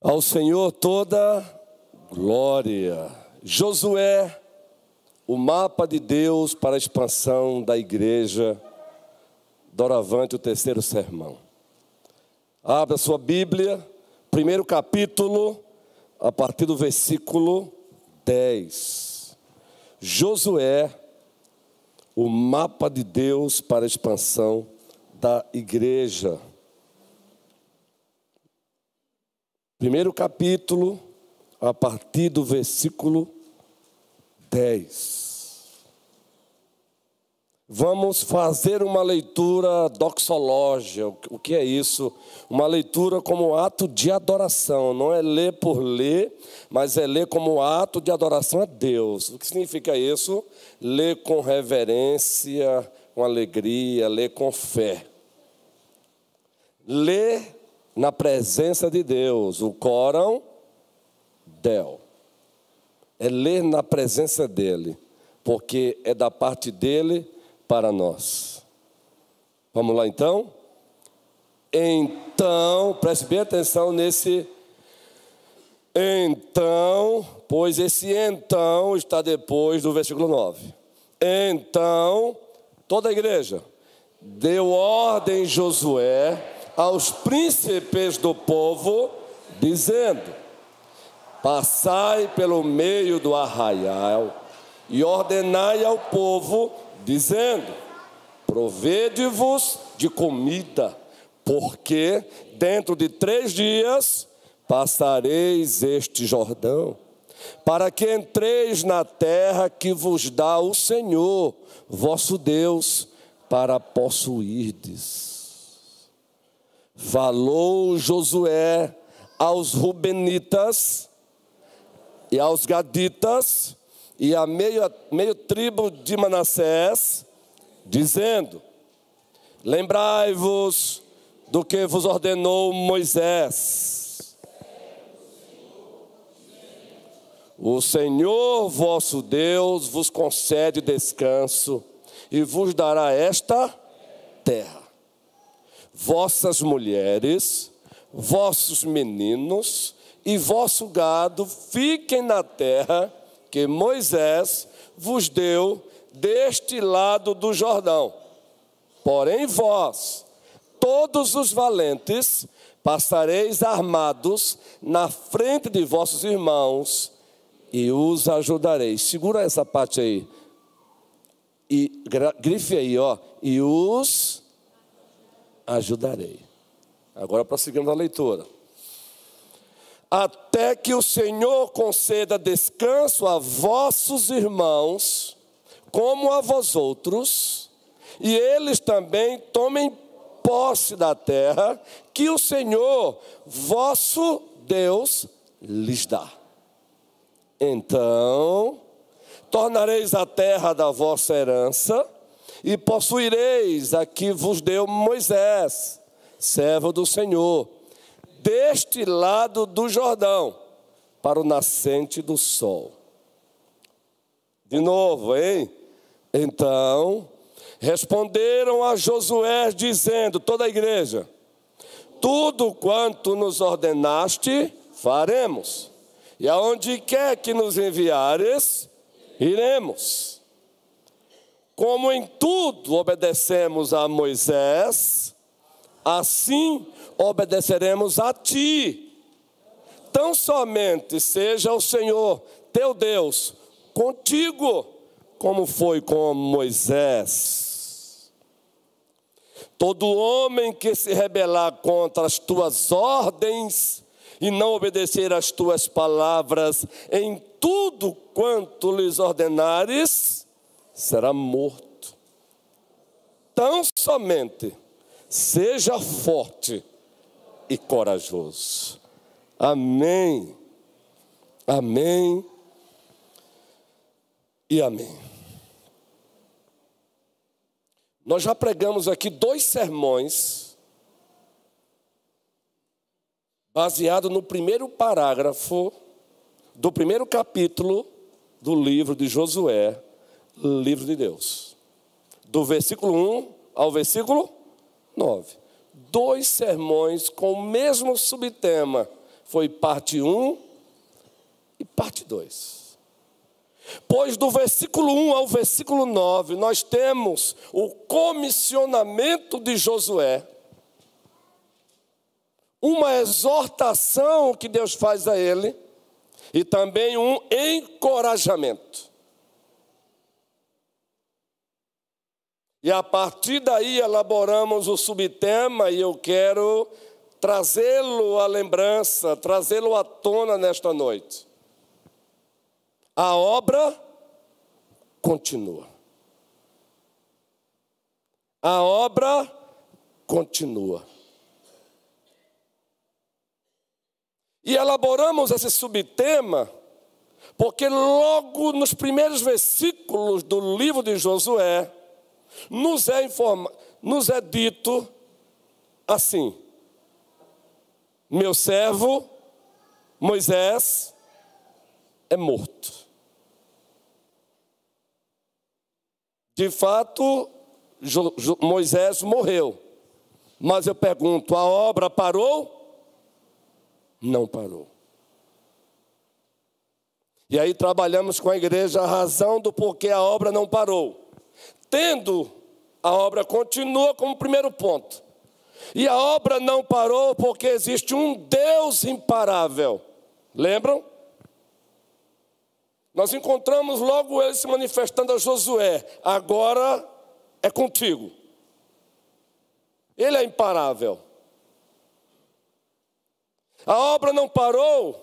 Ao Senhor toda glória. Josué, o mapa de Deus para a expansão da igreja. Doravante, o terceiro sermão. Abra sua Bíblia, primeiro capítulo, a partir do versículo 10. Josué, o mapa de Deus para a expansão da igreja. Primeiro capítulo, a partir do versículo 10. Vamos fazer uma leitura doxológica. O que é isso? Uma leitura como ato de adoração. Não é ler por ler, mas é ler como ato de adoração a Deus. O que significa isso? Ler com reverência, com alegria, ler com fé. Ler na presença de Deus, o Corão Del. É ler na presença dEle, porque é da parte dEle para nós. Vamos lá então? Então, preste bem atenção nesse então, pois esse então está depois do versículo 9. Então, toda a igreja deu ordem Josué aos príncipes do povo, dizendo: passai pelo meio do arraial e ordenai ao povo, dizendo: provede-vos de comida, porque dentro de 3 dias passareis este Jordão, para que entreis na terra que vos dá o Senhor, vosso Deus, para possuirdes. Falou Josué aos Rubenitas e aos Gaditas e a meio tribo de Manassés, dizendo: lembrai-vos do que vos ordenou Moisés. O Senhor vosso Deus vos concede descanso e vos dará esta terra. Vossas mulheres, vossos meninos e vosso gado fiquem na terra que Moisés vos deu deste lado do Jordão. Porém vós, todos os valentes, passareis armados na frente de vossos irmãos e os ajudareis. Segura essa parte aí. E grife aí, ó. E os ajudarei. Agora prosseguimos a leitura. Até que o Senhor conceda descanso a vossos irmãos, como a vós outros, e eles também tomem posse da terra que o Senhor, vosso Deus, lhes dá. Então, tornareis a terra da vossa herança, e possuireis a que vos deu Moisés, servo do Senhor, deste lado do Jordão, para o nascente do sol. De novo, hein? Então, responderam a Josué, dizendo, toda a igreja: tudo quanto nos ordenaste, faremos, e aonde quer que nos enviares, iremos. Como em tudo obedecemos a Moisés, assim obedeceremos a ti. Tão somente seja o Senhor teu Deus contigo, como foi com Moisés. Todo homem que se rebelar contra as tuas ordens e não obedecer às tuas palavras em tudo quanto lhes ordenares, será morto. Tão somente seja forte e corajoso. Amém. Amém e amém. Nós já pregamos aqui 2 sermões baseados no primeiro parágrafo do primeiro capítulo do livro de Josué, livro de Deus, do versículo 1 ao versículo 9. 2 sermões com o mesmo subtema: Foi parte 1 e parte 2. Pois do versículo 1 ao versículo 9, nós temos o comissionamento de Josué. Uma exortação que Deus faz a ele e também um encorajamento. E a partir daí elaboramos o subtema e eu quero trazê-lo à lembrança, trazê-lo à tona nesta noite. A obra continua. A obra continua. E elaboramos esse subtema porque logo nos primeiros versículos do livro de Josué, nos é dito assim: meu servo Moisés é morto. De fato, Moisés morreu. Mas eu pergunto, a obra parou? Não parou. E aí trabalhamos com a igreja a razão do porquê a obra não parou. Tendo, a obra continua como primeiro ponto. E a obra não parou porque existe um Deus imparável. Lembram? Nós encontramos logo ele se manifestando a Josué. Agora é contigo. Ele é imparável. A obra não parou,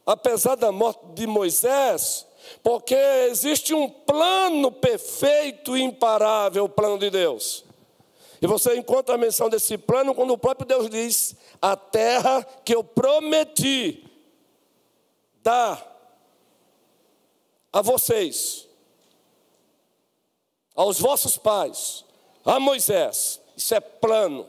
apesar da morte de Moisés, porque existe um plano perfeito e imparável, o plano de Deus. E você encontra a menção desse plano quando o próprio Deus diz: a terra que eu prometi dar a vocês, aos vossos pais, a Moisés. Isso é plano.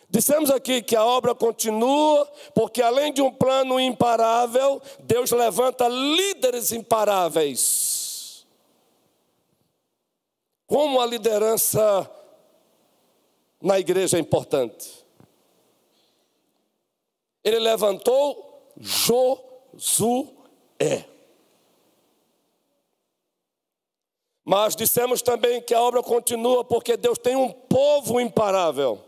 Dissemos aqui que a obra continua, porque além de um plano imparável, Deus levanta líderes imparáveis. Como a liderança na igreja é importante. Ele levantou Josué. Mas dissemos também que a obra continua porque Deus tem um povo imparável.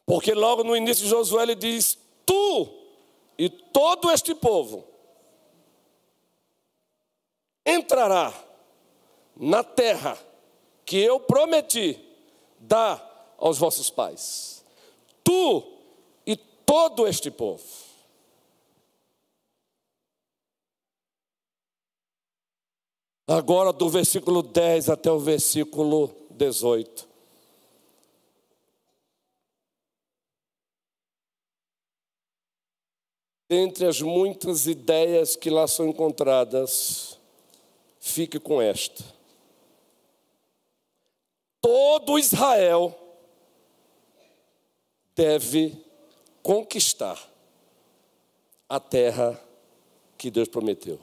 Porque logo no início de Josué ele diz: tu e todo este povo entrará na terra que eu prometi dar aos vossos pais. Tu e todo este povo. Agora do versículo 10 até o versículo 18. Entre as muitas ideias que lá são encontradas, fique com esta. Todo Israel deve conquistar a terra que Deus prometeu.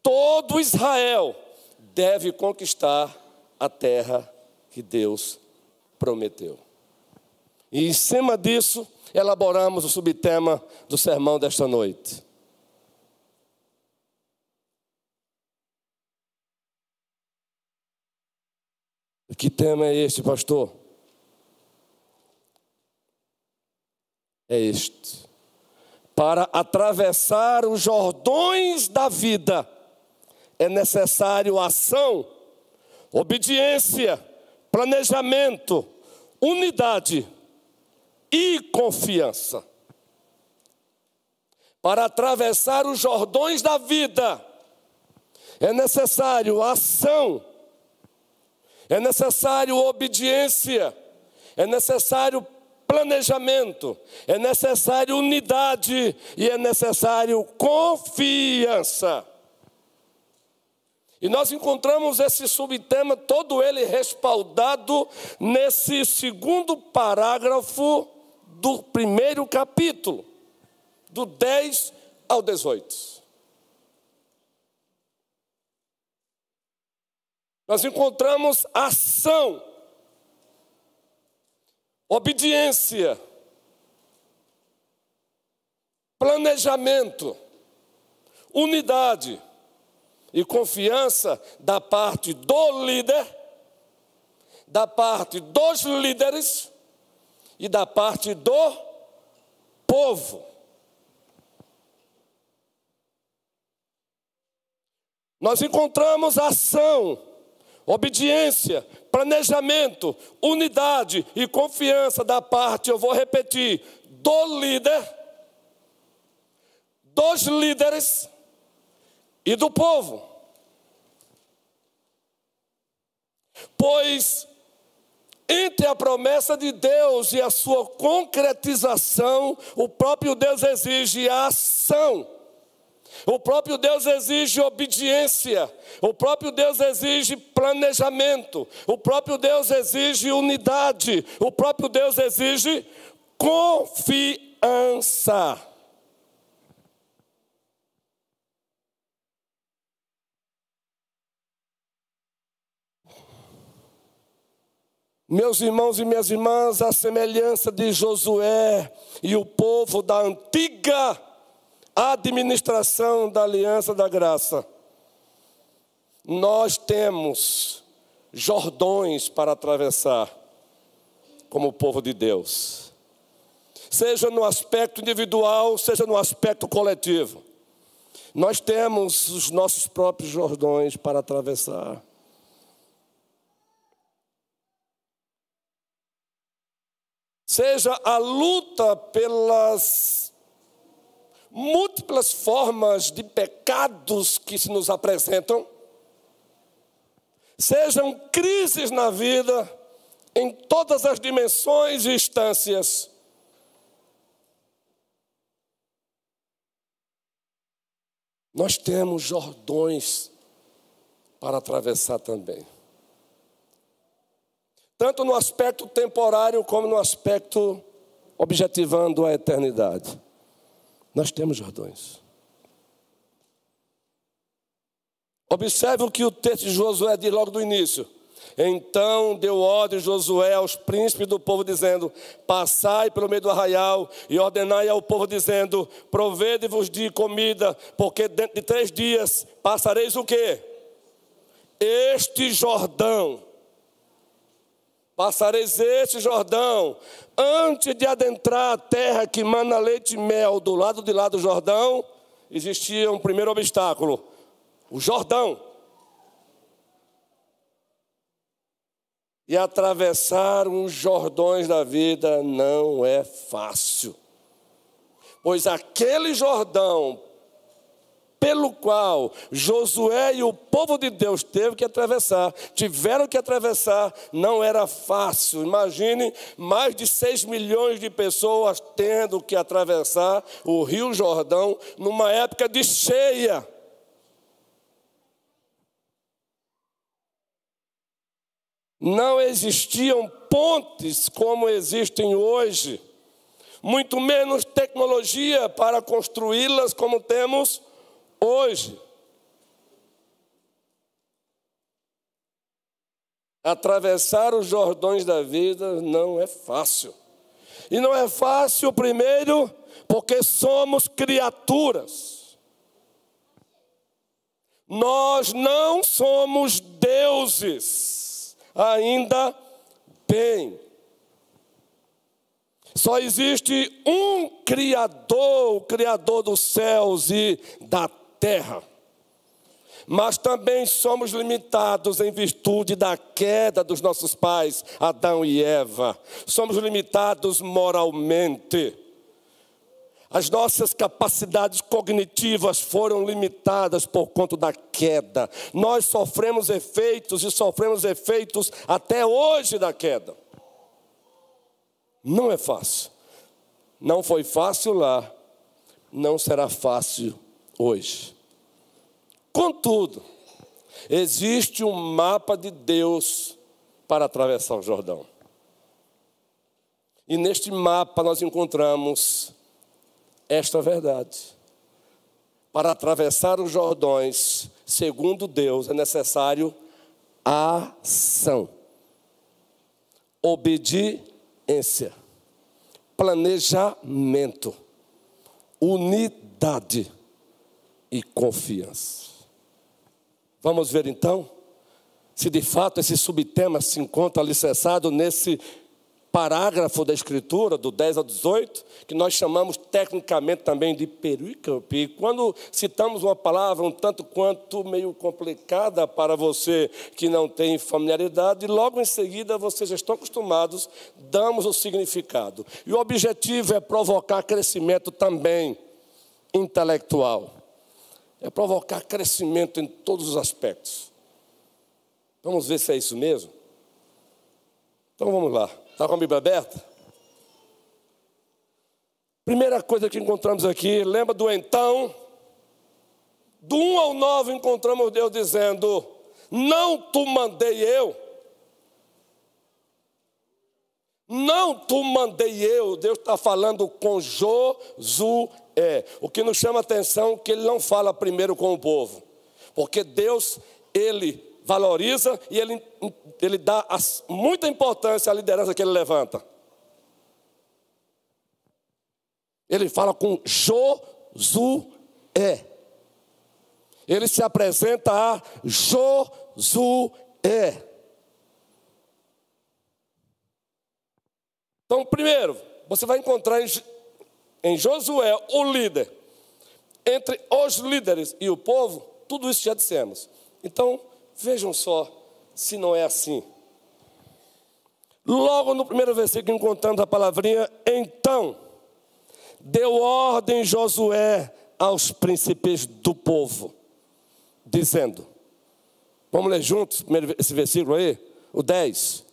Todo Israel deve conquistar a terra que Deus prometeu. E em cima disso, elaboramos o subtema do sermão desta noite. Que tema é este, pastor? É este: para atravessar os Jordões da vida, é necessário ação, obediência, planejamento, unidade e confiança. Para atravessar os Jordões da vida, é necessário ação, é necessário obediência, é necessário planejamento, é necessário unidade e é necessário confiança. E nós encontramos esse subtema, todo ele respaldado nesse segundo parágrafo do primeiro capítulo, do 10 ao 18. Nós encontramos ação, obediência, planejamento, unidade e confiança da parte do líder, da parte dos líderes e da parte do povo. Nós encontramos ação, obediência, planejamento, unidade e confiança da parte, eu vou repetir, do líder, dos líderes e do povo. Pois entre a promessa de Deus e a sua concretização, o próprio Deus exige a ação. O próprio Deus exige obediência, o próprio Deus exige planejamento, o próprio Deus exige unidade, o próprio Deus exige confiança. Meus irmãos e minhas irmãs, a semelhança de Josué e o povo da antiga administração da aliança da graça, nós temos Jordões para atravessar como povo de Deus, seja no aspecto individual, seja no aspecto coletivo. Nós temos os nossos próprios Jordões para atravessar. Seja a luta pelas múltiplas formas de pecados que se nos apresentam, sejam crises na vida, em todas as dimensões e instâncias. Nós temos Jordões para atravessar também. Tanto no aspecto temporário como no aspecto objetivando a eternidade. Nós temos Jordões. Observe o que o texto de Josué diz logo do início. Então deu ordem Josué aos príncipes do povo, dizendo: passai pelo meio do arraial e ordenai ao povo, dizendo: provede-vos de comida, porque dentro de 3 dias passareis o quê? Este Jordão. Passareis este Jordão. Antes de adentrar a terra que mana leite e mel, do lado de lá do Jordão, existia um primeiro obstáculo: o Jordão. E atravessar os Jordões da vida não é fácil. Pois aquele Jordão pelo qual Josué e o povo de Deus tiveram que atravessar, não era fácil. Imagine mais de 6 milhões de pessoas tendo que atravessar o Rio Jordão numa época de cheia. Não existiam pontes como existem hoje, muito menos tecnologia para construí-las como temos hoje. Atravessar os Jordões da vida não é fácil. E não é fácil, primeiro, porque somos criaturas. Nós não somos deuses, ainda bem. Só existe um Criador, o Criador dos céus e da terra. Mas também somos limitados em virtude da queda dos nossos pais, Adão e Eva. Somos limitados moralmente. As nossas capacidades cognitivas foram limitadas por conta da queda. Nós sofremos efeitos e sofremos efeitos até hoje da queda. Não é fácil. Não foi fácil lá, não será fácil hoje. Contudo, existe um mapa de Deus para atravessar o Jordão. E neste mapa nós encontramos esta verdade. Para atravessar os Jordões, segundo Deus, é necessário ação, obediência, planejamento, unidade e confiança. Vamos ver então se de fato esse subtema se encontra alicerçado nesse parágrafo da Escritura, do 10 ao 18, que nós chamamos tecnicamente também de perícope. E quando citamos uma palavra um tanto quanto meio complicada para você que não tem familiaridade, logo em seguida vocês já estão acostumados, damos o significado. E o objetivo é provocar crescimento também intelectual. É provocar crescimento em todos os aspectos. Vamos ver se é isso mesmo? Então vamos lá. Está com a Bíblia aberta? Primeira coisa que encontramos aqui, lembra do então? Do 1 ao 9 encontramos Deus dizendo: não tu mandei eu. Não tu mandei eu. Deus está falando com Josué. O que nos chama a atenção é que ele não fala primeiro com o povo. Porque Deus, ele valoriza e ele dá muita importância à liderança que ele levanta. Ele fala com Josué. Ele se apresenta a Josué. Então, primeiro, você vai encontrar em Josué o líder. Entre os líderes e o povo, tudo isso já dissemos. Então, vejam só se não é assim. Logo no primeiro versículo encontramos a palavrinha então. Deu ordem Josué aos príncipes do povo, dizendo, vamos ler juntos primeiro esse versículo aí, o 10.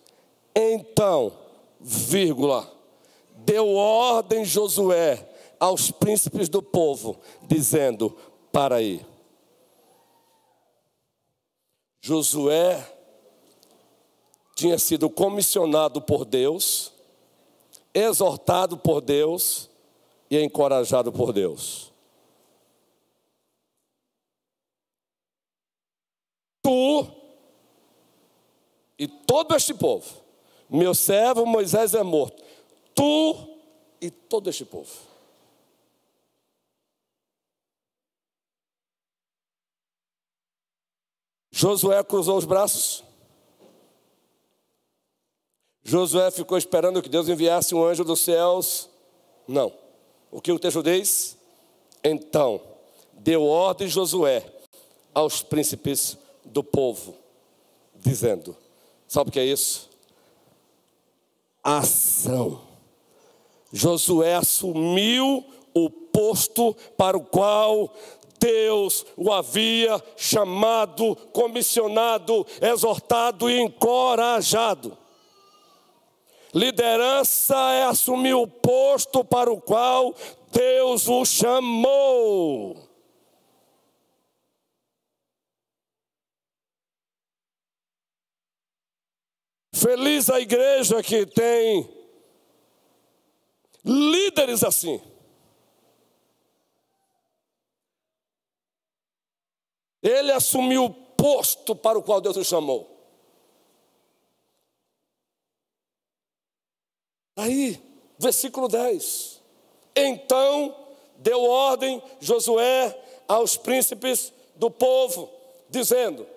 Então, vírgula, deu ordem Josué aos príncipes do povo, dizendo, para aí. Josué tinha sido comissionado por Deus, exortado por Deus e encorajado por Deus. Tu e todo este povo, meu servo Moisés é morto, tu e todo este povo. Josué cruzou os braços. Josué ficou esperando que Deus enviasse um anjo dos céus. Não. O que o texto diz? Então, deu ordem Josué aos príncipes do povo, dizendo, sabe o que é isso? Ação. Josué assumiu o posto para o qual Deus o havia chamado, comissionado, exortado e encorajado. Liderança é assumir o posto para o qual Deus o chamou. Feliz a igreja que tem líderes assim. Ele assumiu o posto para o qual Deus o chamou. Aí, versículo 10. Então deu ordem Josué aos príncipes do povo, dizendo,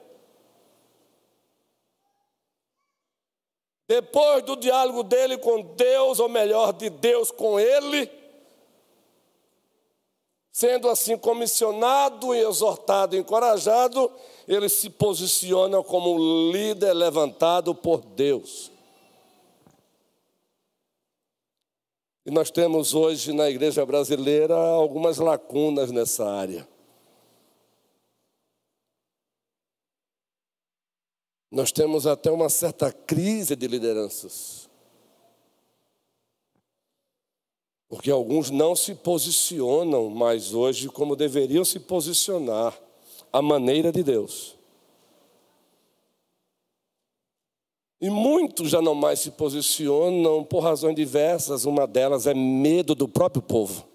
depois do diálogo dele com Deus, ou melhor, de Deus com ele, sendo assim comissionado, exortado, encorajado, ele se posiciona como líder levantado por Deus. E nós temos hoje na igreja brasileira algumas lacunas nessa área. Nós temos até uma certa crise de lideranças. Porque alguns não se posicionam mais hoje como deveriam se posicionar, à maneira de Deus. E muitos já não mais se posicionam por razões diversas. Uma delas é medo do próprio povo.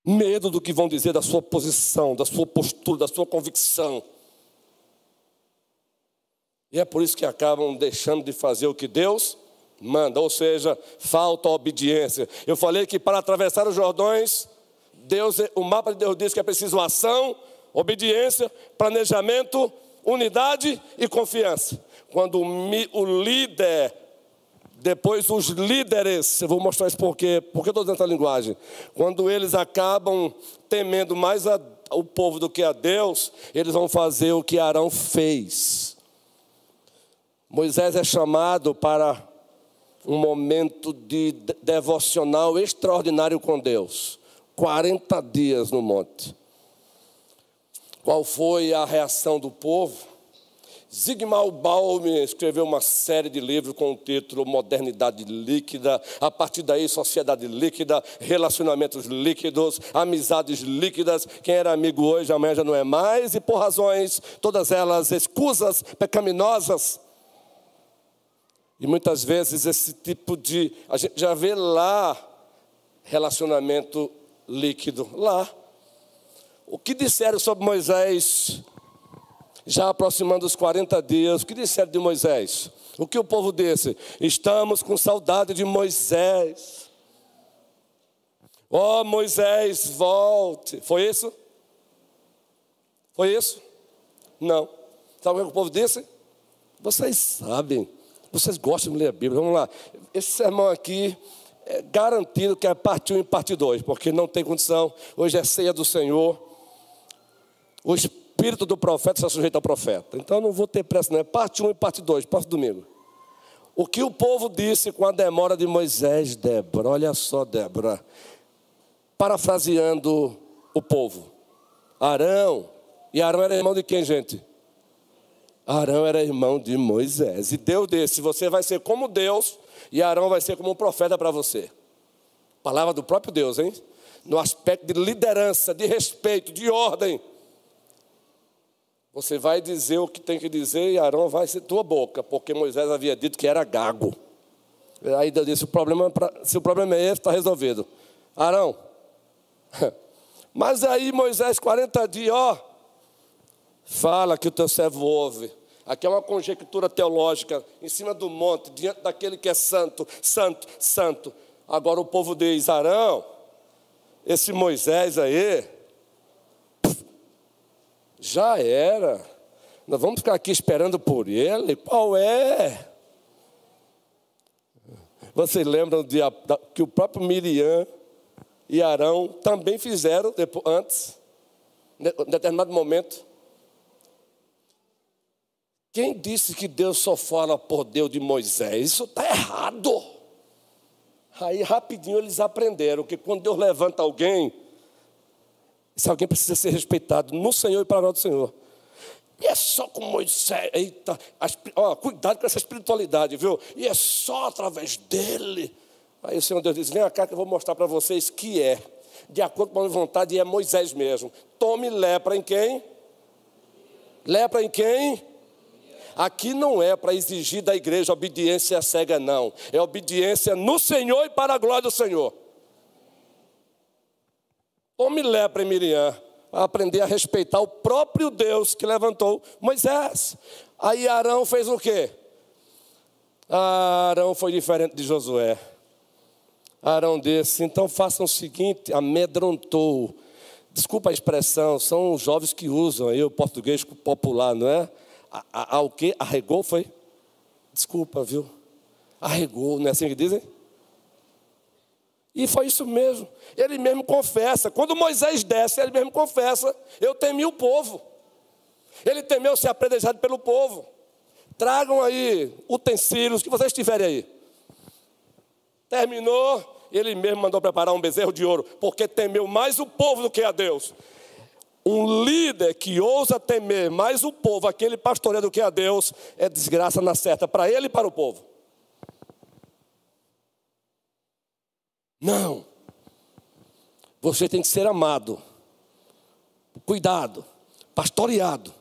Medo do que vão dizer da sua posição, da sua postura, da sua convicção. E é por isso que acabam deixando de fazer o que Deus manda, ou seja, falta obediência. Eu falei que para atravessar os Jordões, o mapa de Deus diz que é preciso ação, obediência, planejamento, unidade e confiança. Quando o líder, depois os líderes, eu vou mostrar isso por que eu estou dando essa linguagem. Quando eles acabam temendo mais o povo do que a Deus, eles vão fazer o que Arão fez. Moisés é chamado para um momento de devocional extraordinário com Deus. 40 dias no monte. Qual foi a reação do povo? Zygmunt Bauman escreveu uma série de livros com o título Modernidade Líquida. A partir daí, sociedade líquida, relacionamentos líquidos, amizades líquidas. Quem era amigo hoje, amanhã já não é mais. E por razões, todas elas escusas, pecaminosas. E muitas vezes esse tipo de... A gente já vê lá relacionamento líquido. Lá. O que disseram sobre Moisés, já aproximando os 40 dias, o que disseram de Moisés? O que o povo disse? Estamos com saudade de Moisés. Ó, Moisés, volte. Foi isso? Foi isso? Não. Sabe o que o povo disse? Vocês sabem. Vocês gostam de ler a Bíblia. Vamos lá. Esse sermão aqui é garantido que é parte 1 e parte 2, porque não tem condição. Hoje é ceia do Senhor. O espírito do profeta está sujeito ao profeta. Então não vou ter pressa, não. É parte 1 e parte 2, próximo domingo. O que o povo disse com a demora de Moisés, Débora? Olha só, Débora. Parafraseando o povo. Arão. E Arão era irmão de quem, gente? Arão era irmão de Moisés. E Deus disse, você vai ser como Deus e Arão vai ser como um profeta para você. Palavra do próprio Deus, hein? No aspecto de liderança, de respeito, de ordem. Você vai dizer o que tem que dizer e Arão vai ser tua boca, porque Moisés havia dito que era gago. Aí Deus disse, se o problema é esse, está resolvido. Arão. Mas aí Moisés, 40 dias, fala que o teu servo ouve. Aqui é uma conjectura teológica, em cima do monte, diante daquele que é santo, santo, santo. Agora o povo diz, Arão, esse Moisés aí, já era. Nós vamos ficar aqui esperando por ele? Qual é? Vocês lembram que o próprio Miriam e Arão também fizeram antes, em determinado momento? Quem disse que Deus só fala por Deus de Moisés? Isso está errado. Aí rapidinho eles aprenderam que quando Deus levanta alguém, esse alguém precisa ser respeitado no Senhor e para a glória do Senhor. E é só com Moisés. Eita, cuidado com essa espiritualidade, viu? E é só através dele. Aí o Senhor Deus diz, vem cá que eu vou mostrar para vocês que é. De acordo com a minha vontade, é Moisés mesmo. Tome lepra em quem? Lepra em quem? Aqui não é para exigir da igreja obediência cega, não. É obediência no Senhor e para a glória do Senhor. Tome lepra em Miriam, para aprender a respeitar o próprio Deus que levantou Moisés. Aí Arão fez o quê? Arão foi diferente de Josué. Arão disse, então façam o seguinte, amedrontou. Desculpa a expressão, são os jovens que usam aí o português popular, não é? O quê? Arregou, foi? Desculpa, viu? Arregou, não é assim que dizem? E foi isso mesmo. Ele mesmo confessa. Quando Moisés desce, ele mesmo confessa. Eu temi o povo. Ele temeu ser apredejado pelo povo. Tragam aí utensílios que vocês tiverem aí. Terminou, ele mesmo mandou preparar um bezerro de ouro, porque temeu mais o povo do que a Deus. Um líder que ousa temer mais o povo, aquele pastoreio do que a Deus, é desgraça na certa, para ele e para o povo. Não. Você tem que ser amado, cuidado, pastoreado.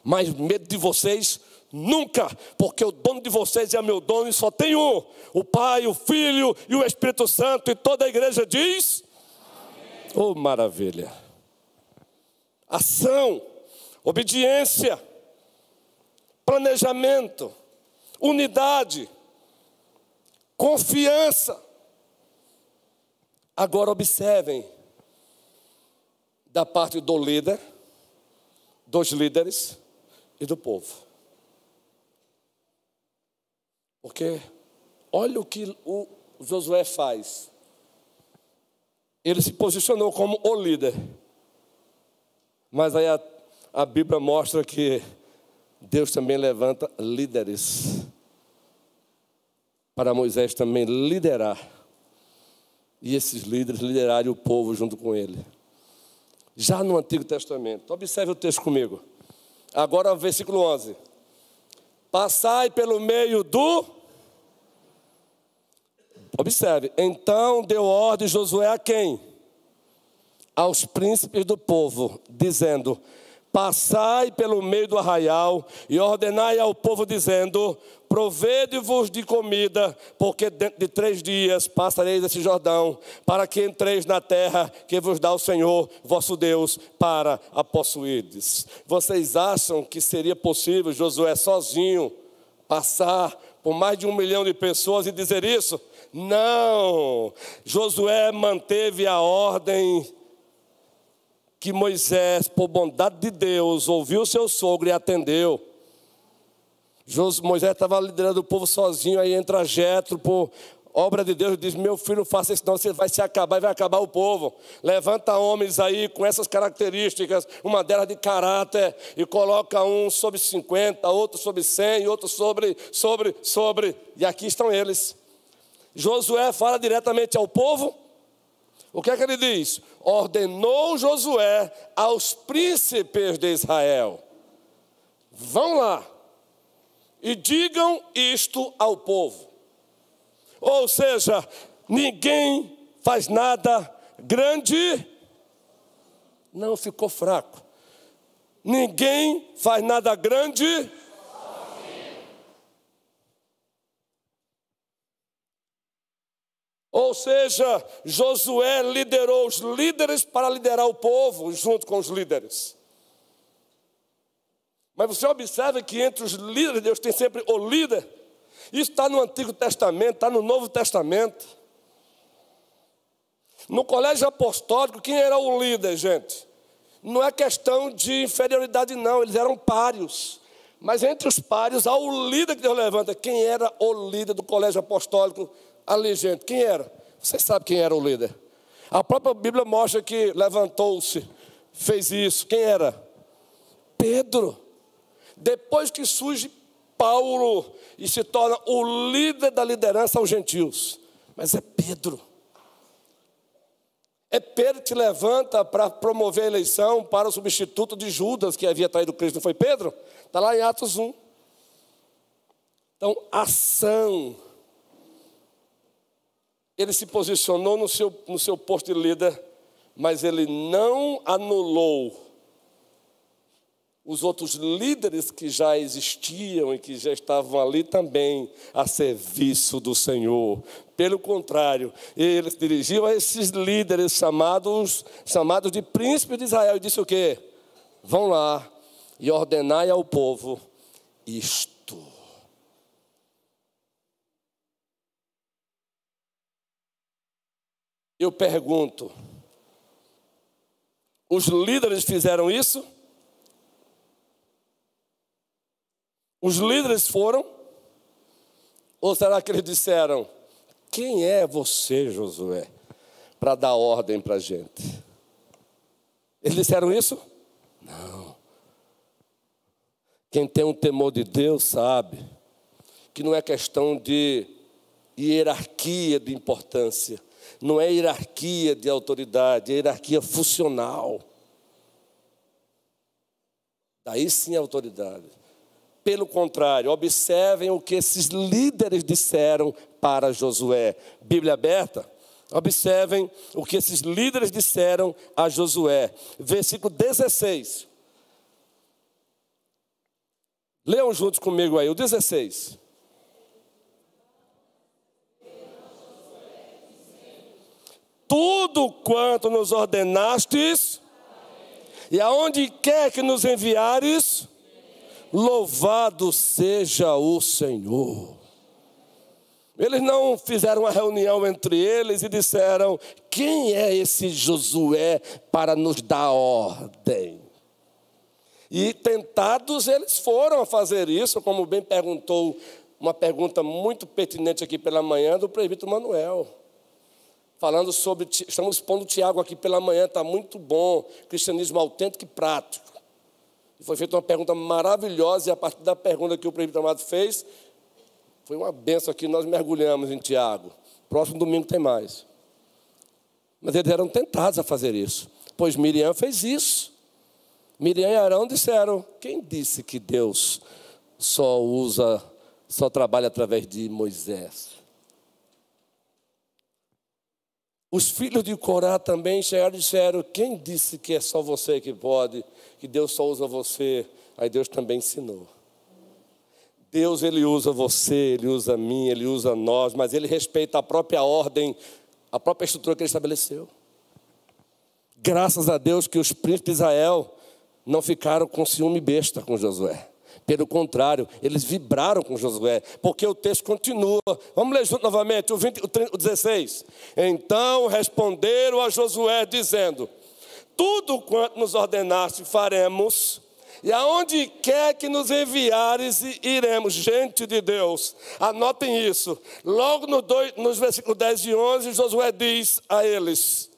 Mas medo de vocês, nunca. Porque o dono de vocês é meu dono e só tem um. O Pai, o Filho e o Espírito Santo. E toda a igreja diz, amém. Oh, maravilha. Ação, obediência, planejamento, unidade, confiança. Agora observem, da parte do líder, dos líderes e do povo. Porque olha o que o Josué faz. Ele se posicionou como o líder. Mas aí a Bíblia mostra que Deus também levanta líderes para Moisés também liderar. E esses líderes liderarem o povo junto com ele. Já no Antigo Testamento. Observe o texto comigo. Agora, versículo 11. Passai pelo meio do... Observe. Então deu ordem Josué a quem? Aos príncipes do povo, dizendo: passai pelo meio do arraial e ordenai ao povo, dizendo: provede-vos de comida, porque dentro de 3 dias passareis esse Jordão, para que entreis na terra que vos dá o Senhor, vosso Deus, para a possuirdes. Vocês acham que seria possível Josué sozinho passar por mais de 1 milhão de pessoas e dizer isso? Não! Josué manteve a ordem que Moisés, por bondade de Deus, ouviu seu sogro e atendeu. Moisés estava liderando o povo sozinho, aí entra Jetro, por obra de Deus, e diz: meu filho, não faça isso não, você vai se acabar e vai acabar o povo. Levanta homens aí com essas características, uma delas de caráter, e coloca um sobre 50, outro sobre 100, outro sobre, e aqui estão eles. Josué fala diretamente ao povo. O que é que ele diz? Ordenou Josué aos príncipes de Israel: vão lá e digam isto ao povo. Ou seja, ninguém faz nada grande, não ficou fraco. Ninguém faz nada grande. Ou seja, Josué liderou os líderes para liderar o povo junto com os líderes. Mas você observa que entre os líderes, Deus tem sempre o líder. Isso está no Antigo Testamento, está no Novo Testamento. No colégio apostólico, quem era o líder, gente? Não é questão de inferioridade, não. Eles eram pários. Mas entre os pários, há o líder que Deus levanta. Quem era o líder do colégio apostólico ali, gente? Quem era? Você sabe quem era o líder. A própria Bíblia mostra que levantou-se, fez isso. Quem era? Pedro. Depois que surge Paulo e se torna o líder da liderança aos gentios. Mas é Pedro. É Pedro que levanta para promover a eleição para o substituto de Judas, que havia traído Cristo. Não foi Pedro? Está lá em Atos 1. Então, ação. Ele se posicionou no seu posto de líder, mas ele não anulou os outros líderes que já existiam e que já estavam ali também a serviço do Senhor. Pelo contrário, ele se dirigiu a esses líderes chamados de príncipes de Israel e disse o quê? Vão lá e ordenai ao povo isto. Eu pergunto, os líderes fizeram isso? Os líderes foram? Ou será que eles disseram: quem é você, Josué, para dar ordem para a gente? Eles disseram isso? Não. Quem tem um temor de Deus sabe que não é questão de hierarquia de importância. Não é hierarquia de autoridade, é hierarquia funcional. Daí sim a autoridade. Pelo contrário, observem o que esses líderes disseram para Josué. Bíblia aberta. Observem o que esses líderes disseram a Josué. Versículo 16. Leiam juntos comigo aí, o 16. Tudo quanto nos ordenastes, e aonde quer que nos enviares, louvado seja o Senhor. Eles não fizeram uma reunião entre eles e disseram: quem é esse Josué para nos dar ordem? E tentados eles foram a fazer isso, como bem perguntou, uma pergunta muito pertinente aqui pela manhã do presbítero Manuel. Falando sobre, estamos expondo o Tiago aqui pela manhã, está muito bom, cristianismo autêntico e prático. Foi feita uma pergunta maravilhosa e a partir da pergunta que o presbítero Amado fez, foi uma bênção aqui, nós mergulhamos em Tiago. Próximo domingo tem mais. Mas eles eram tentados a fazer isso, pois Miriam fez isso. Miriam e Arão disseram: quem disse que Deus só trabalha através de Moisés? Os filhos de Corá também chegaram e disseram: quem disse que é só você que pode, que Deus só usa você? Aí Deus também ensinou. Deus, Ele usa você, Ele usa mim, Ele usa nós, mas Ele respeita a própria ordem, a própria estrutura que Ele estabeleceu. Graças a Deus que os príncipes de Israel não ficaram com ciúme besta com Josué. Pelo contrário, eles vibraram com Josué, porque o texto continua. Vamos ler junto novamente, o 16. Então responderam a Josué, dizendo: tudo quanto nos ordenaste faremos, e aonde quer que nos enviares, iremos. Gente de Deus, anotem isso. Logo nos versículos 10 e 11, Josué diz a eles: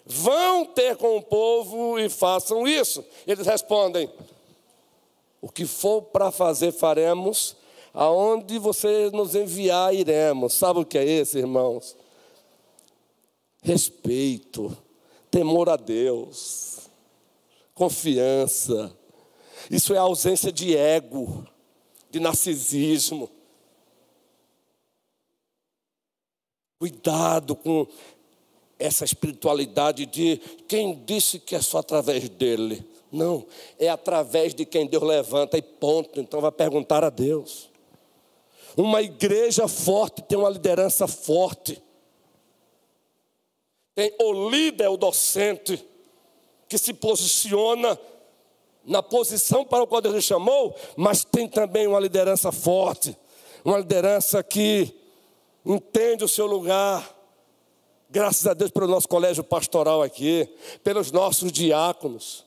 vão ter com o povo e façam isso. Eles respondem: o que for para fazer, faremos. Aonde você nos enviar, iremos. Sabe o que é isso, irmãos? Respeito, temor a Deus, confiança. Isso é a ausência de ego, de narcisismo. Cuidado com essa espiritualidade de quem disse que é só através dele. Não, é através de quem Deus levanta e ponto. Então vai perguntar a Deus. Uma igreja forte tem uma liderança forte. Tem o líder, o docente, que se posiciona na posição para o qual Deus lhe chamou, mas tem também uma liderança forte, uma liderança que entende o seu lugar. Graças a Deus pelo nosso colégio pastoral aqui, pelos nossos diáconos.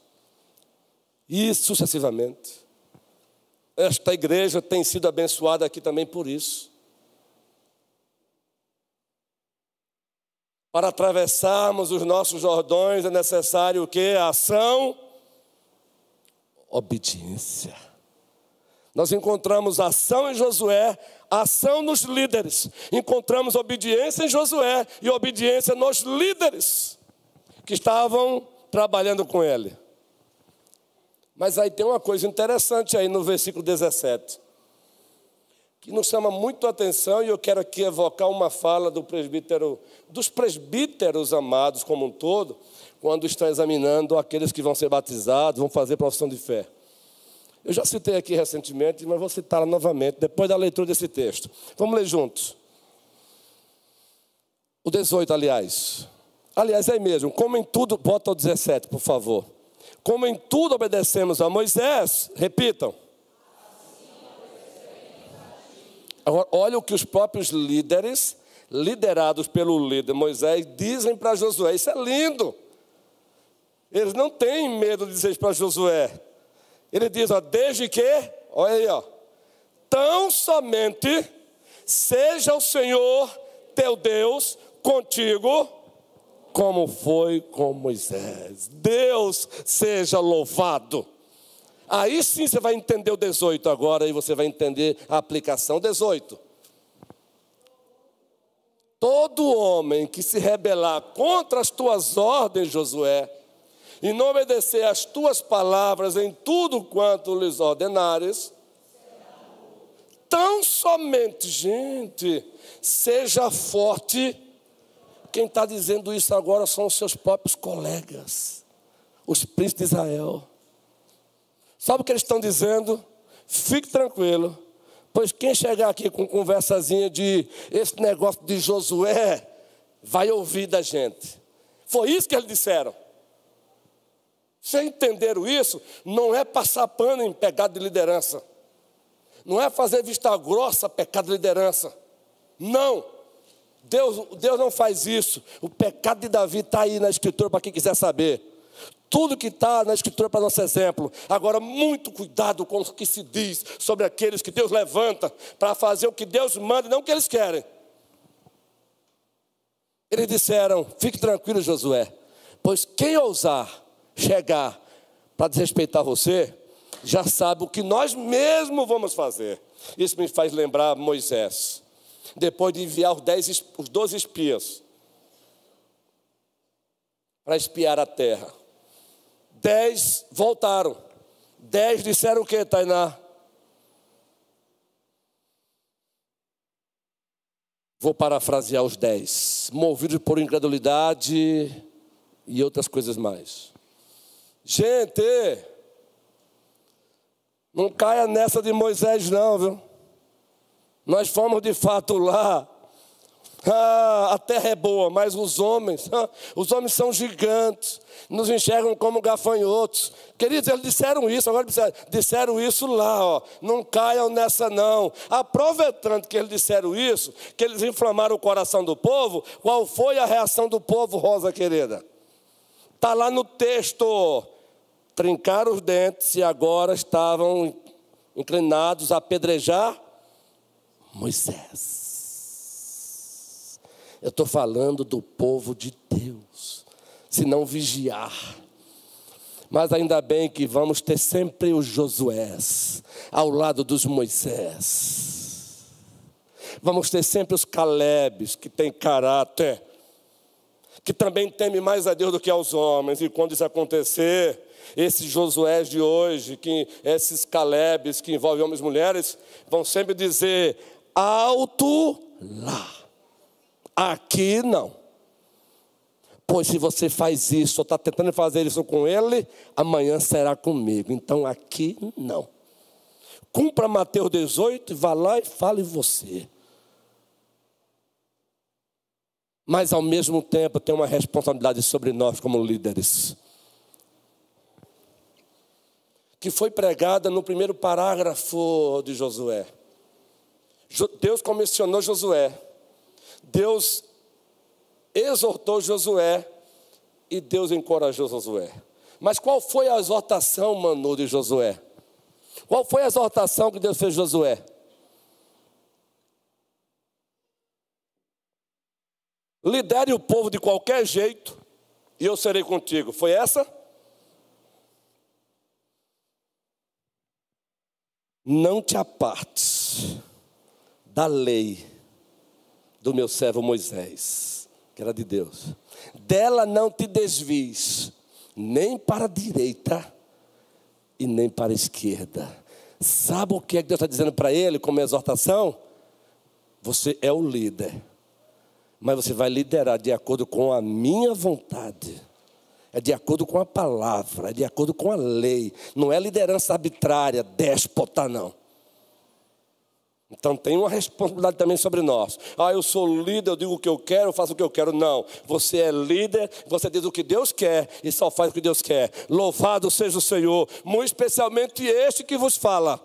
E sucessivamente. Esta igreja tem sido abençoada aqui também por isso. Para atravessarmos os nossos Jordões é necessário o quê? Ação, obediência. Nós encontramos ação em Josué, ação nos líderes. Encontramos obediência em Josué e obediência nos líderes que estavam trabalhando com ele. Mas aí tem uma coisa interessante aí no versículo 17, que nos chama muito a atenção, e eu quero aqui evocar uma fala dos presbíteros amados como um todo, quando estão examinando aqueles que vão ser batizados, vão fazer profissão de fé. Eu já citei aqui recentemente, mas vou citá-la novamente, depois da leitura desse texto. Vamos ler juntos. O 18, aliás. Aliás, é aí mesmo. Como em tudo, bota o 17, por favor. Como em tudo obedecemos a Moisés, repitam. Agora, olha o que os próprios líderes, liderados pelo líder Moisés, dizem para Josué. Isso é lindo. Eles não têm medo de dizer para Josué. Ele diz, desde que, olha aí, tão somente seja o Senhor teu Deus contigo, como foi com Moisés. Deus seja louvado. Aí sim você vai entender o 18 agora, e você vai entender a aplicação. 18. Todo homem que se rebelar contra as tuas ordens, Josué, e não obedecer às tuas palavras em tudo quanto lhes ordenares, tão somente, gente, seja forte. Quem está dizendo isso agora são os seus próprios colegas, os príncipes de Israel. Sabe o que eles estão dizendo? Fique tranquilo, pois quem chegar aqui com conversazinha de esse negócio de Josué, vai ouvir da gente. Foi isso que eles disseram. Vocês entenderam isso? Não é passar pano em pecado de liderança. Não é fazer vista grossa pecado de liderança. Não, Deus não faz isso. O pecado de Davi está aí na Escritura para quem quiser saber. Tudo que está na Escritura é para nosso exemplo. Agora, muito cuidado com o que se diz sobre aqueles que Deus levanta para fazer o que Deus manda e não o que eles querem. Eles disseram: fique tranquilo, Josué, pois quem ousar chegar para desrespeitar você, já sabe o que nós mesmos vamos fazer. Isso me faz lembrar Moisés, depois de enviar os 12 espias para espiar a terra. 10 voltaram. 10 disseram o que, Tainá? Vou parafrasear os 10. Movidos por incredulidade e outras coisas mais. Gente, não caia nessa de Moisés não, viu? Nós fomos de fato lá. A terra é boa, mas os homens são gigantes, nos enxergam como gafanhotos. Queridos, eles disseram isso, agora disseram isso lá, ó. Não caiam nessa não. Aproveitando que eles disseram isso, que eles inflamaram o coração do povo, qual foi a reação do povo, Rosa querida? Está lá no texto. Trincaram os dentes e agora estavam inclinados a apedrejar Moisés. Eu estou falando do povo de Deus, se não vigiar. Mas ainda bem que vamos ter sempre os Josués ao lado dos Moisés. Vamos ter sempre os Calebes, que têm caráter, que também temem mais a Deus do que aos homens. E quando isso acontecer, esses Josués de hoje, esses Calebes que envolvem homens e mulheres, vão sempre dizer: alto lá. Aqui não. Pois se você faz isso, ou está tentando fazer isso com ele, amanhã será comigo. Então aqui não. Cumpra Mateus 18 e vá lá e fale você. Mas ao mesmo tempo tem uma responsabilidade sobre nós como líderes, que foi pregada no primeiro parágrafo de Josué. Deus comissionou Josué. Deus exortou Josué e Deus encorajou Josué. Mas qual foi a exortação, Manu, de Josué? Qual foi a exortação que Deus fez a Josué? Lidere o povo de qualquer jeito e eu serei contigo. Foi essa? Não te apartes da lei do meu servo Moisés, que era de Deus. Dela não te desvies, nem para a direita e nem para a esquerda. Sabe o que é que Deus está dizendo para ele como exortação? Você é o líder, mas você vai liderar de acordo com a minha vontade. É de acordo com a palavra, é de acordo com a lei. Não é liderança arbitrária, déspota, não. Então tem uma responsabilidade também sobre nós. Eu sou líder, eu digo o que eu quero, eu faço o que eu quero. Não, você é líder, você diz o que Deus quer e só faz o que Deus quer. Louvado seja o Senhor, muito especialmente este que vos fala.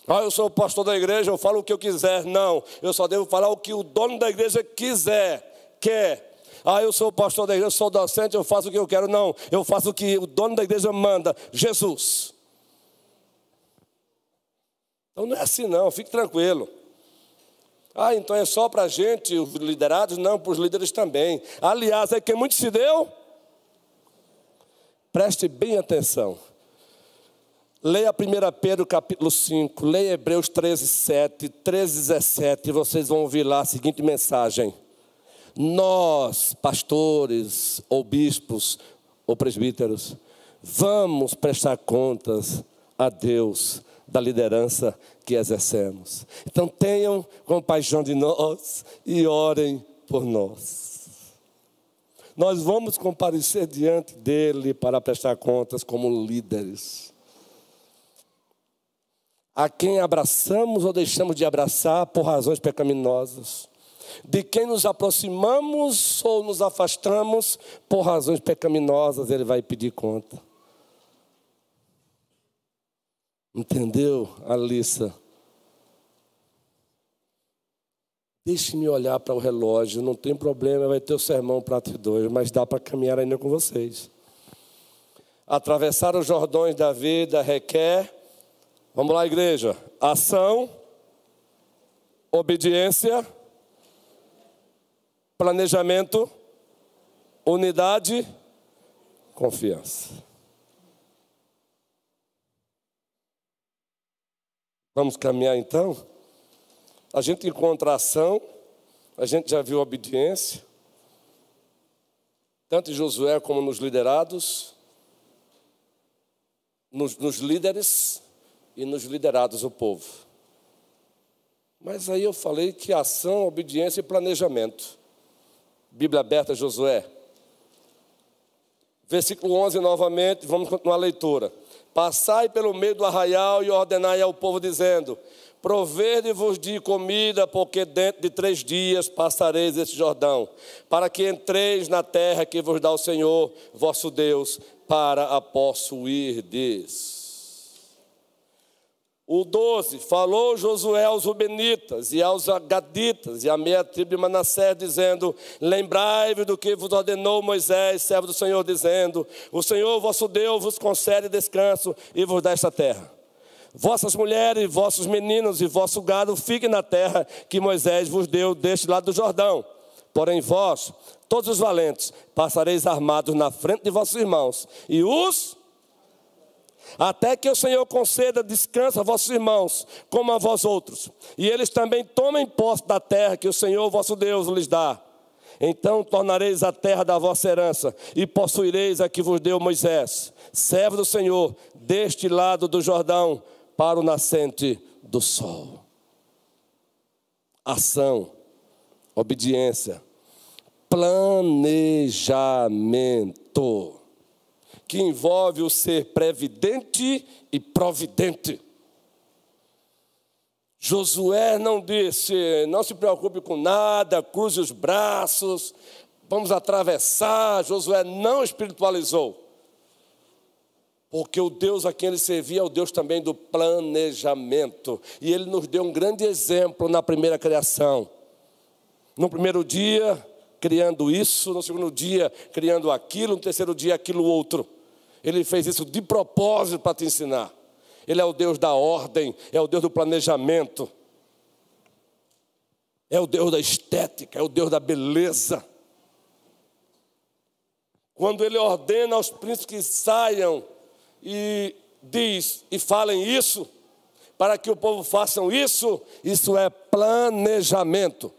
Eu sou o pastor da igreja, eu falo o que eu quiser. Não, eu só devo falar o que o dono da igreja quer. Eu sou o pastor da igreja, eu sou docente, eu faço o que eu quero. Não, eu faço o que o dono da igreja manda, Jesus. Então não é assim não, fique tranquilo. Então é só para a gente, os liderados? Não, para os líderes também. Aliás, é que muito se deu. Preste bem atenção. Leia 1 Pedro capítulo 5, leia Hebreus 13, 7, 13, 17, e vocês vão ouvir lá a seguinte mensagem. Nós, pastores, ou bispos, ou presbíteros, vamos prestar contas a Deus da liderança que exercemos. Então tenham compaixão de nós e orem por nós. Nós vamos comparecer diante dele para prestar contas como líderes. A quem abraçamos ou deixamos de abraçar por razões pecaminosas. De quem nos aproximamos ou nos afastamos por razões pecaminosas, ele vai pedir conta. Entendeu, Alissa? Deixe-me olhar para o relógio, não tem problema, vai ter o sermão parte 2, mas dá para caminhar ainda com vocês. Atravessar os Jordões da vida requer, vamos lá, igreja, ação, obediência, planejamento, unidade, confiança. Vamos caminhar então? A gente encontra a ação, a gente já viu a obediência, tanto em Josué como nos liderados, nos líderes e nos liderados, o povo. Mas aí eu falei que ação, obediência e planejamento. Bíblia aberta, Josué. Versículo 11 novamente, vamos continuar a leitura. Passai pelo meio do arraial e ordenai ao povo, dizendo: provede-vos de comida, porque dentro de 3 dias passareis este Jordão, para que entreis na terra que vos dá o Senhor, vosso Deus, para a possuirdes. O 12, falou Josué aos Rubenitas e aos Gaditas e à meia tribo de Manassés, dizendo: lembrai-vos do que vos ordenou Moisés, servo do Senhor, dizendo: o Senhor vosso Deus vos concede descanso e vos dá esta terra. Vossas mulheres, vossos meninos e vosso gado fiquem na terra que Moisés vos deu deste lado do Jordão. Porém vós, todos os valentes, passareis armados na frente de vossos irmãos, e até que o Senhor conceda descanso a vossos irmãos, como a vós outros, e eles também tomem posse da terra que o Senhor vosso Deus lhes dá. Então tornareis a terra da vossa herança, e possuireis a que vos deu Moisés, servo do Senhor, deste lado do Jordão, para o nascente do sol. Ação, obediência, planejamento, que envolve o ser previdente e providente. Josué não disse: não se preocupe com nada, cruze os braços, vamos atravessar. Josué não espiritualizou, porque o Deus a quem ele servia é o Deus também do planejamento. E ele nos deu um grande exemplo na primeira criação. No primeiro dia, criando isso, no segundo dia, criando aquilo, no terceiro dia, aquilo outro. Ele fez isso de propósito para te ensinar. Ele é o Deus da ordem, é o Deus do planejamento, é o Deus da estética, é o Deus da beleza. Quando ele ordena aos príncipes que saiam e diz e falem isso, para que o povo façam isso, isso é planejamento.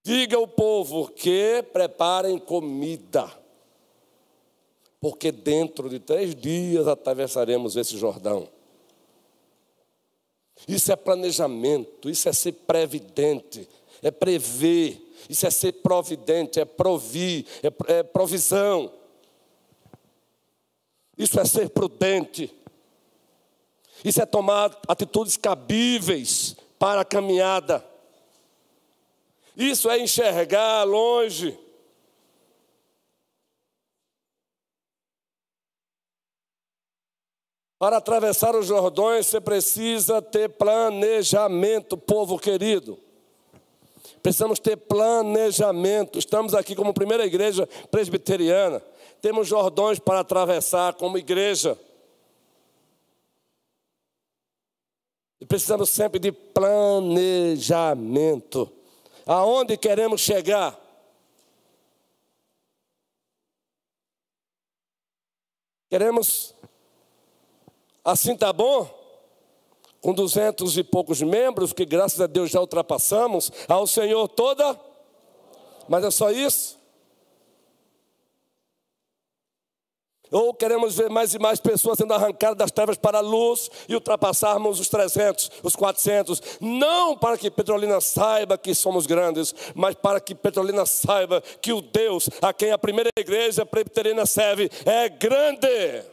Diga ao povo que preparem comida, porque dentro de 3 dias atravessaremos esse Jordão. Isso é planejamento, isso é ser previdente, é prever, isso é ser providente, é provir, é provisão. Isso é ser prudente, isso é tomar atitudes cabíveis para a caminhada. Isso é enxergar longe. Para atravessar os Jordões, você precisa ter planejamento, povo querido. Precisamos ter planejamento. Estamos aqui como primeira igreja presbiteriana. Temos Jordões para atravessar como igreja. E precisamos sempre de planejamento. Aonde queremos chegar? Queremos, assim tá bom? Com 200 e poucos membros, que graças a Deus já ultrapassamos, ao Senhor toda, mas é só isso? Ou queremos ver mais e mais pessoas sendo arrancadas das trevas para a luz e ultrapassarmos os 300, os 400. Não para que Petrolina saiba que somos grandes, mas para que Petrolina saiba que o Deus a quem a primeira igreja presbiteriana serve é grande.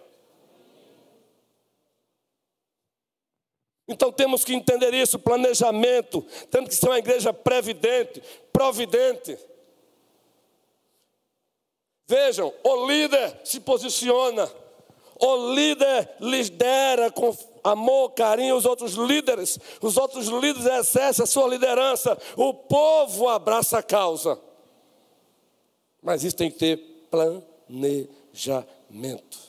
Então temos que entender isso, planejamento. Temos que ser uma igreja previdente, providente. Vejam, o líder se posiciona, o líder lidera com amor, carinho os outros líderes exercem a sua liderança, o povo abraça a causa. Mas isso tem que ter planejamento.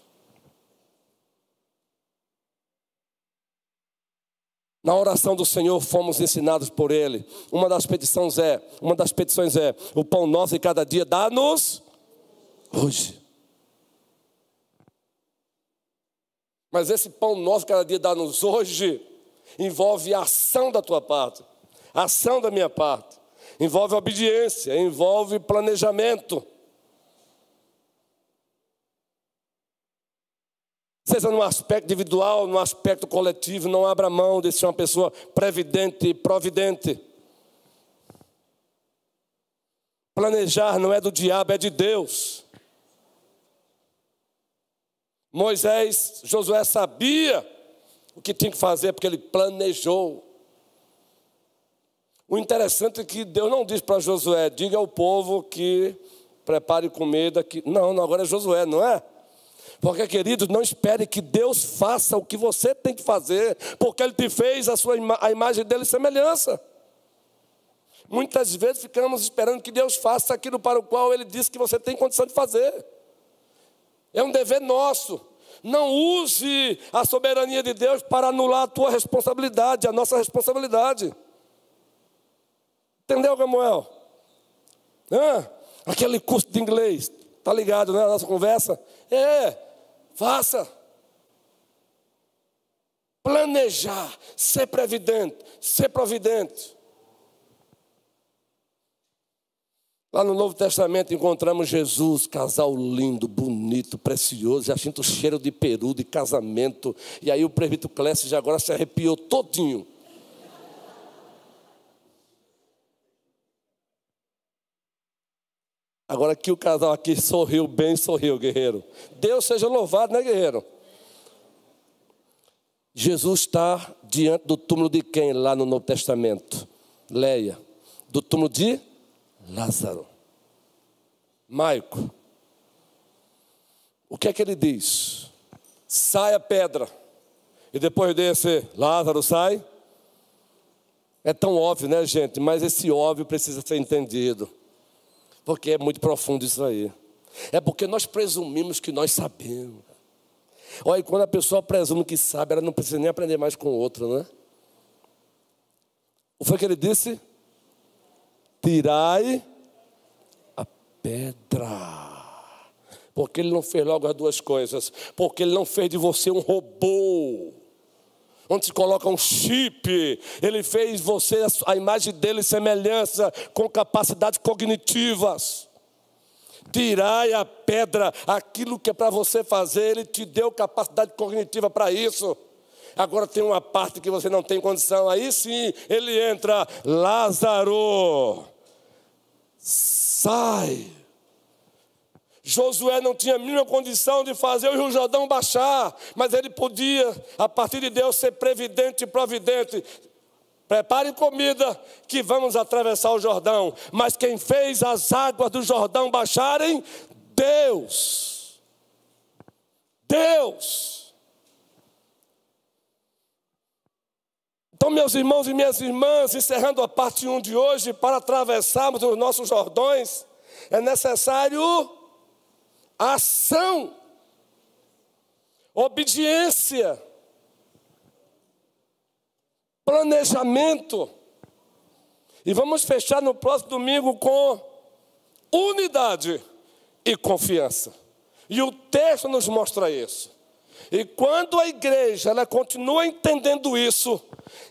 Na oração do Senhor fomos ensinados por Ele. Uma das petições é, o pão nosso de cada dia dá-nos hoje. Mas esse pão nosso de cada dia dá-nos hoje envolve a ação da tua parte, a ação da minha parte. Envolve obediência, envolve planejamento. Seja no aspecto individual, no aspecto coletivo, não abra mão de ser uma pessoa previdente e providente. Planejar não é do diabo, é de Deus. Josué sabia o que tinha que fazer porque ele planejou. O interessante é que Deus não diz para Josué, diga ao povo que prepare comida. Não, agora é Josué, não é? Porque, queridos, não espere que Deus faça o que você tem que fazer, porque Ele te fez a imagem dele e semelhança. Muitas vezes ficamos esperando que Deus faça aquilo para o qual Ele disse que você tem condição de fazer. É um dever nosso. Não use a soberania de Deus para anular a tua responsabilidade, a nossa responsabilidade. Entendeu, Samuel? Aquele curso de inglês, tá ligado, né, a nossa conversa? Faça. Planejar, ser previdente, ser providente. Lá no Novo Testamento encontramos Jesus, casal lindo, bonito, precioso. Já sinto o cheiro de peru, de casamento. E aí o presbítero Clécio já agora se arrepiou todinho. Agora que o casal aqui sorriu bem, sorriu, guerreiro. Deus seja louvado, né, guerreiro? Jesus está diante do túmulo de quem lá no Novo Testamento? Leia. Do túmulo de Lázaro. Maico. O que é que ele diz? Sai a pedra. E depois desse, Lázaro sai. É tão óbvio, né, gente? Mas esse óbvio precisa ser entendido. Porque é muito profundo isso aí. É porque nós presumimos que nós sabemos. Olha, e quando a pessoa presume que sabe, ela não precisa nem aprender mais com o outro, né? O que foi que ele disse? Tirai a pedra. Porque ele não fez logo as duas coisas. Porque ele não fez de você um robô, onde se coloca um chip. Ele fez você a imagem dele, semelhança, com capacidades cognitivas. Tirai a pedra. Aquilo que é para você fazer, ele te deu capacidade cognitiva para isso. Agora tem uma parte que você não tem condição. Aí sim, ele entra. Lázaro, sai. Josué não tinha a mínima condição de fazer o Rio Jordão baixar, mas ele podia, a partir de Deus, ser previdente e providente. Prepare comida que vamos atravessar o Jordão. Mas quem fez as águas do Jordão baixarem? Deus. Deus. Então, meus irmãos e minhas irmãs, encerrando a parte 1 de hoje, para atravessarmos os nossos Jordões, é necessário ação, obediência, planejamento. E vamos fechar no próximo domingo com unidade e confiança. E o texto nos mostra isso. E quando a igreja ela continua entendendo isso,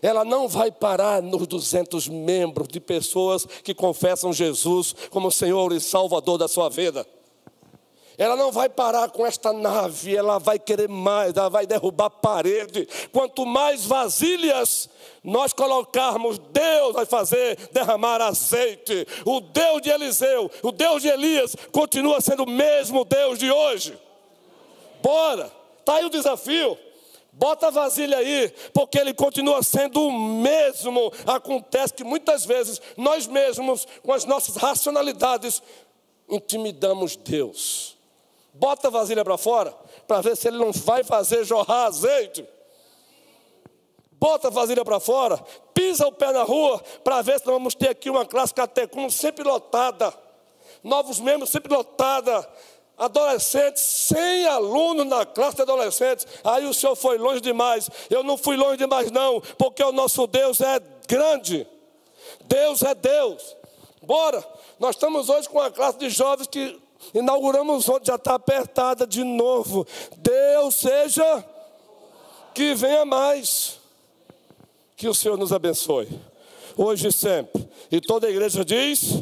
ela não vai parar nos 200 membros de pessoas que confessam Jesus como Senhor e Salvador da sua vida. Ela não vai parar com esta nave, ela vai querer mais, ela vai derrubar parede. Quanto mais vasilhas nós colocarmos, Deus vai fazer derramar azeite. O Deus de Eliseu, o Deus de Elias, continua sendo o mesmo Deus de hoje. Bora, está aí o desafio. Bota a vasilha aí, porque ele continua sendo o mesmo. Acontece que muitas vezes nós mesmos, com as nossas racionalidades, intimidamos Deus. Bota a vasilha para fora, para ver se ele não vai fazer jorrar azeite. Bota a vasilha para fora, pisa o pé na rua, para ver se nós vamos ter aqui uma classe catecúmeno sempre lotada. Novos membros sempre lotada. Adolescentes, 100 alunos na classe de adolescentes. Aí o senhor foi longe demais. Eu não fui longe demais não, porque o nosso Deus é grande. Deus é Deus. Bora, nós estamos hoje com uma classe de jovens que inauguramos ontem, já está apertada de novo. Deus seja que venha mais. Que o Senhor nos abençoe, hoje e sempre. E toda a igreja diz...